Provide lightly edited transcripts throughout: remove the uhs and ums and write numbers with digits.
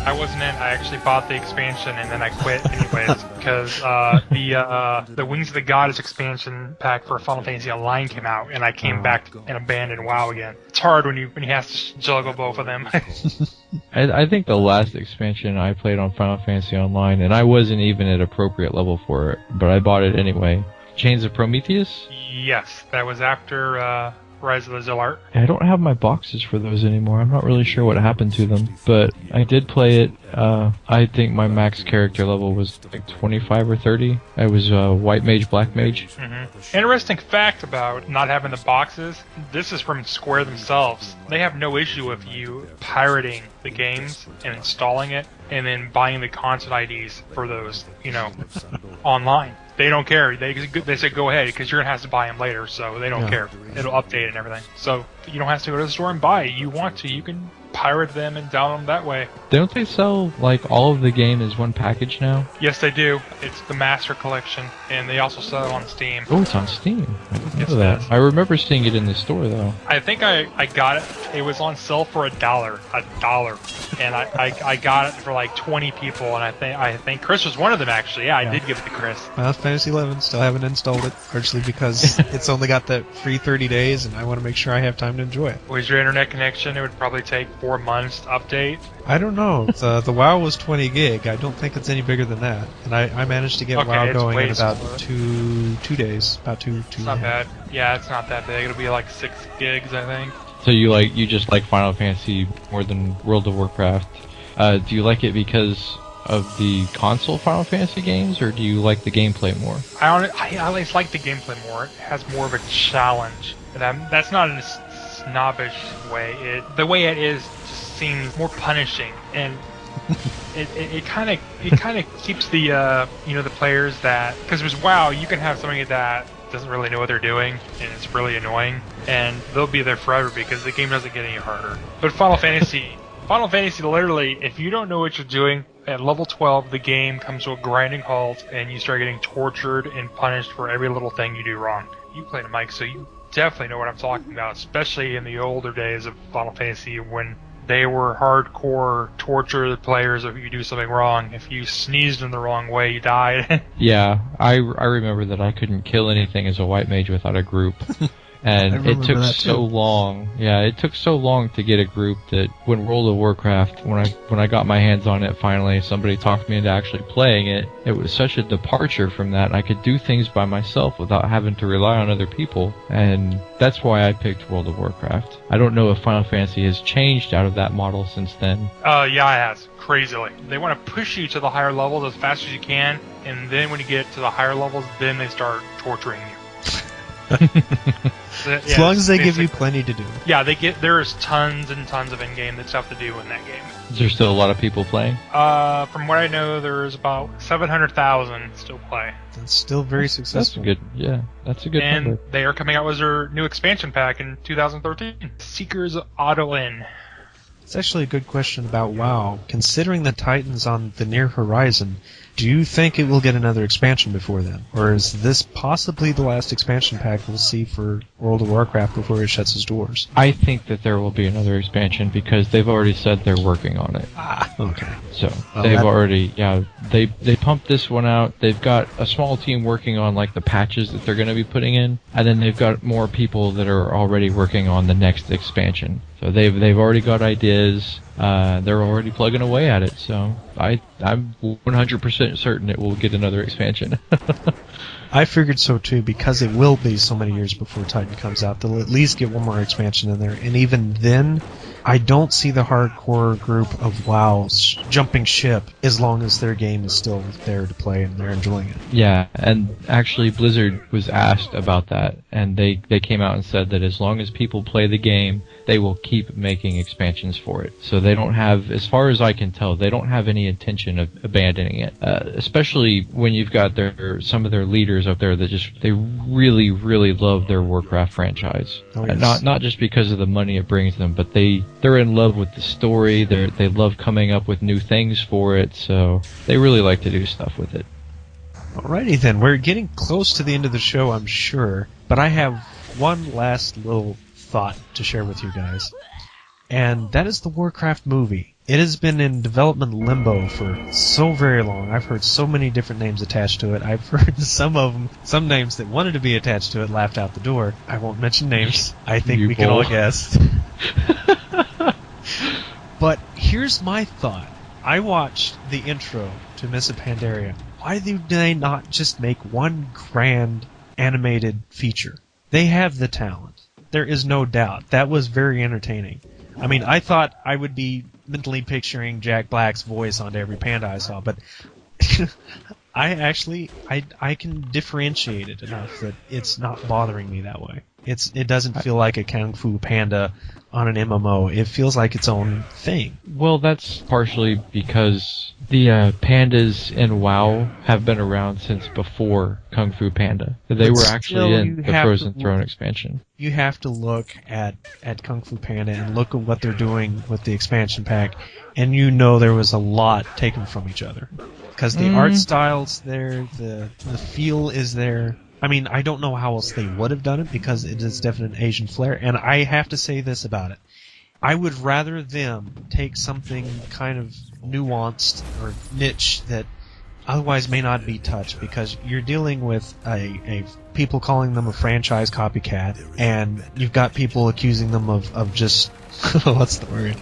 I wasn't in. I actually bought the expansion and then I quit anyways because the Wings of the Goddess expansion pack for Final Fantasy Online came out, and I came back and abandoned WoW again. It's hard when you have to juggle both of them. I think the last expansion I played on Final Fantasy Online, and I wasn't even at appropriate level for it, but I bought it anyway. Chains of Prometheus? Yes, that was after Rise of the Zilart. I don't have my boxes for those anymore. I'm not really sure what happened to them, but I did play it. I think my max character level was like 25 or 30. I was White Mage, Black Mage. Mm-hmm. Interesting fact about not having the boxes, this is from Square themselves. They have no issue with you pirating the games and installing it and then buying the content IDs for those, online. They don't care. They say go ahead because you're going to have to buy them later, so they don't care. It'll update and everything. So you don't have to go to the store and buy it. You want to, you can pirate them and download them that way. Don't they sell, like, all of the game as one package now? Yes, they do. It's the Master Collection, and they also sell it on Steam. Oh, it's on Steam. I didn't know that. I remember seeing it in the store, though. I think I got it. It was on sale for $1. And I got it for like 20 people, and I think Chris was one of them, actually. Yeah, I did give it to Chris. Final Fantasy 11, still haven't installed it, partially because it's only got that free 30 days, and I want to make sure I have time to enjoy it. Was your internet connection? It would probably take 4 months to update. I don't know. The WoW was 20 gig. I don't think it's any bigger than that. And I managed to get WoW going in about two days. About two. It's not bad. Yeah, it's not that big. It'll be like 6 gigs, I think. So you just like Final Fantasy more than World of Warcraft. Do you like it because of the console Final Fantasy games, or do you like the gameplay more? I always like the gameplay more. It has more of a challenge. And that's not in a snobbish way. The way it is just seems more punishing, and it kind of keeps the the players that, because with WoW you can have somebody that doesn't really know what they're doing and it's really annoying, and they'll be there forever because the game doesn't get any harder. But Final Fantasy literally, if you don't know what you're doing at level 12, the game comes to a grinding halt and you start getting tortured and punished for every little thing you do wrong. You played a Mike, so you definitely know what I'm talking about, especially in the older days of Final Fantasy when they were hardcore torture the players if you do something wrong. If you sneezed in the wrong way, you died. Yeah, I remember that I couldn't kill anything as a White Mage without a group. And it took so long. Yeah, it took so long to get a group that when World of Warcraft, when I got my hands on it finally, somebody talked me into actually playing it. It was such a departure from that. I could do things by myself without having to rely on other people, and that's why I picked World of Warcraft. I don't know if Final Fantasy has changed out of that model since then. Yeah, it has. Crazily. They want to push you to the higher levels as fast as you can, and then when you get to the higher levels, then they start torturing you. As long as they give you plenty to do. Yeah, there's tons and tons of in-game stuff to do in that game. Is there still a lot of people playing? From what I know, there's about 700,000 still play. That's still very successful. That's a good number. And they are coming out with their new expansion pack in 2013. Seekers Auto-In. It's actually a good question about WoW. Considering the Titans on the near horizon, do you think it will get another expansion before then? Or is this possibly the last expansion pack we'll see for World of Warcraft before it shuts its doors? I think that there will be another expansion because they've already said they're working on it. Okay. So they pumped this one out. They've got a small team working on like the patches that they're going to be putting in, and then they've got more people that are already working on the next expansion. So they've already got ideas. They're already plugging away at it. So I'm 100% certain it will get another expansion. I figured so too, because it will be so many years before Titan comes out. They'll at least get one more expansion in there, and even then, I don't see the hardcore group of WoWs jumping ship as long as their game is still there to play and they're enjoying it. Yeah, and actually Blizzard was asked about that, and they came out and said that as long as people play the game, they will keep making expansions for it. So they don't have, as far as I can tell, they don't have any intention of abandoning it. Especially when you've got some of their leaders up there that they really, really love their Warcraft franchise. Oh, yes. Not just because of the money it brings them, but they're in love with the story. They love coming up with new things for it, so they really like to do stuff with it. Alrighty then, we're getting close to the end of the show, I'm sure, but I have one last little thought to share with you guys, and that is the Warcraft movie. It has been in development limbo for so very long. I've heard so many different names attached to it. I've heard some names that wanted to be attached to it laughed out the door. I won't mention names. I think we can all guess. But here's my thought. I watched the intro to Miss Pandaria. Why do they not just make one grand animated feature? They have the talent. There is no doubt. That was very entertaining. I mean, I thought I would be mentally picturing Jack Black's voice onto every panda I saw, but I can differentiate it enough that it's not bothering me that way. It doesn't feel like a Kung Fu Panda on an MMO. It feels like its own thing. Well, that's partially because the pandas in WoW have been around since before Kung Fu Panda. They were actually in the Frozen Throne expansion. You have to look at Kung Fu Panda and look at what they're doing with the expansion pack, and you know there was a lot taken from each other. Because the art style's there, the feel is there. I mean, I don't know how else they would have done it because it is definitely an Asian flair, and I have to say this about it. I would rather them take something kind of nuanced or niche that otherwise may not be touched, because you're dealing with a people calling them a franchise copycat, and you've got people accusing them of just what's the word?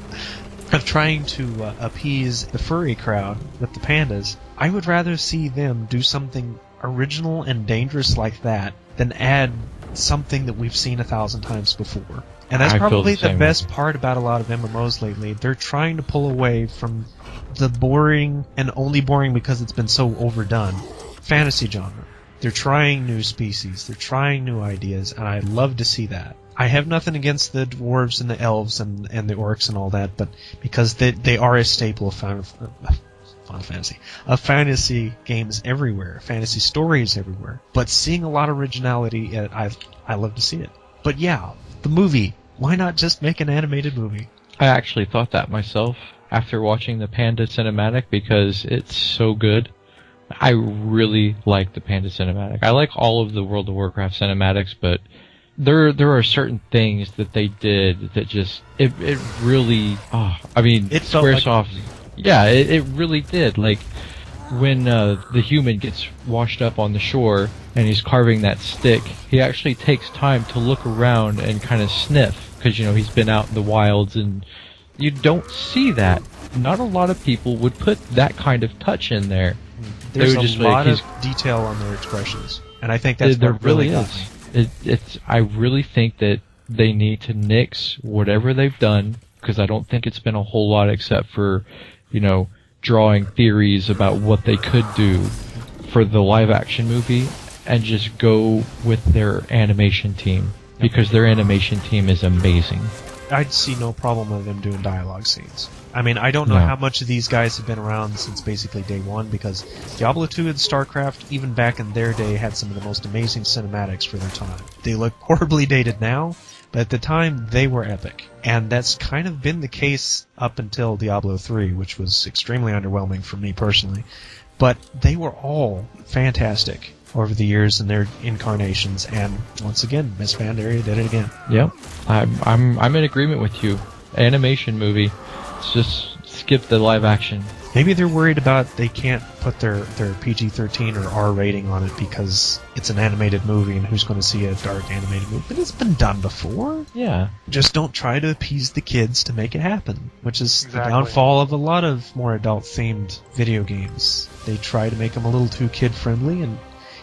Of trying to appease the furry crowd with the pandas. I would rather see them do something original and dangerous like that than add something that we've seen 1,000 times before. And that's probably the best part about a lot of MMOs lately. They're trying to pull away from the boring, and only boring because it's been so overdone, fantasy genre. They're trying new species, they're trying new ideas, and I love to see that. I have nothing against the dwarves and the elves and the orcs and all that, but because they are a staple of Final Fantasy. Of fantasy games everywhere, fantasy stories everywhere. But seeing a lot of originality, I love to see it. But yeah, the movie. Why not just make an animated movie? I actually thought that myself after watching the Panda cinematic because it's so good. I really like the Panda cinematic. I like all of the World of Warcraft cinematics, but there are certain things that they did that just it really it Squaresoft. Yeah, it really did. Like when the human gets washed up on the shore and he's carving that stick, he actually takes time to look around and kind of sniff because he's been out in the wilds, and you don't see that. Not a lot of people would put that kind of touch in there. There's a lot of detail on their expressions, and I think that's what really got me. I really think that they need to nix whatever they've done, because I don't think it's been a whole lot except for, drawing theories about what they could do for the live action movie, and just go with their animation team, because their animation team is amazing. I'd see no problem with them doing dialogue scenes. I mean, I don't know how much of these guys have been around since basically day one, because Diablo 2 and StarCraft, even back in their day, had some of the most amazing cinematics for their time. They look horribly dated now, but at the time, they were epic. And that's kind of been the case up until Diablo 3, which was extremely underwhelming for me personally. But they were all fantastic over the years in their incarnations, and once again, Miss Pandaria did it again. Yep, I'm in agreement with you. Animation movie, just skip the live action. Maybe they're worried about they can't put their PG-13 or R rating on it because it's an animated movie, and who's going to see a dark animated movie? But it's been done before. Yeah. Just don't try to appease the kids to make it happen, which is the downfall of a lot of more adult-themed video games. They try to make them a little too kid-friendly, and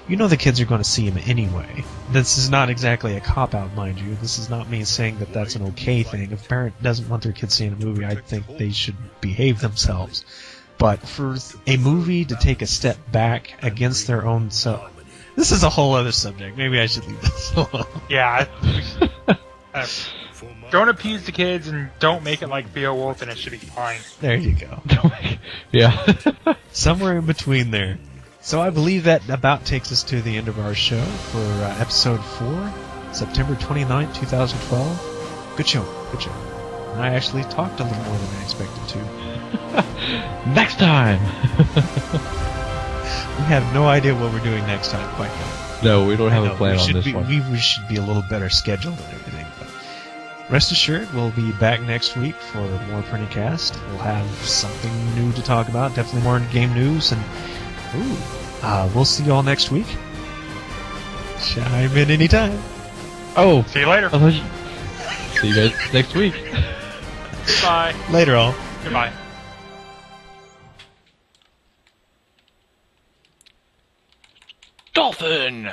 the kids are going to see him anyway. This is not exactly a cop-out, mind you. This is not me saying that that's an okay thing. If a parent doesn't want their kids seeing a movie, I think they should behave themselves. But for a movie to take a step back against their own self... This is a whole other subject. Maybe I should leave this alone. Yeah. Don't appease the kids, and don't make it like Beowulf, and it should be fine. There you go. Yeah. Somewhere in between there. So I believe that about takes us to the end of our show for episode 4, September 29th, 2012. Good show. And I actually talked a little more than I expected to. Next time! We have no idea what we're doing next time quite yet. No, we don't have a plan on this one. We should be a little better scheduled and everything. But Rest assured, we'll be back next week for more PrinnyCast. We'll have something new to talk about. Definitely more game news, and we'll see you all next week. Chime in anytime. Oh, See you later. See you guys next week. Bye. Later, all. Goodbye. Dolphin!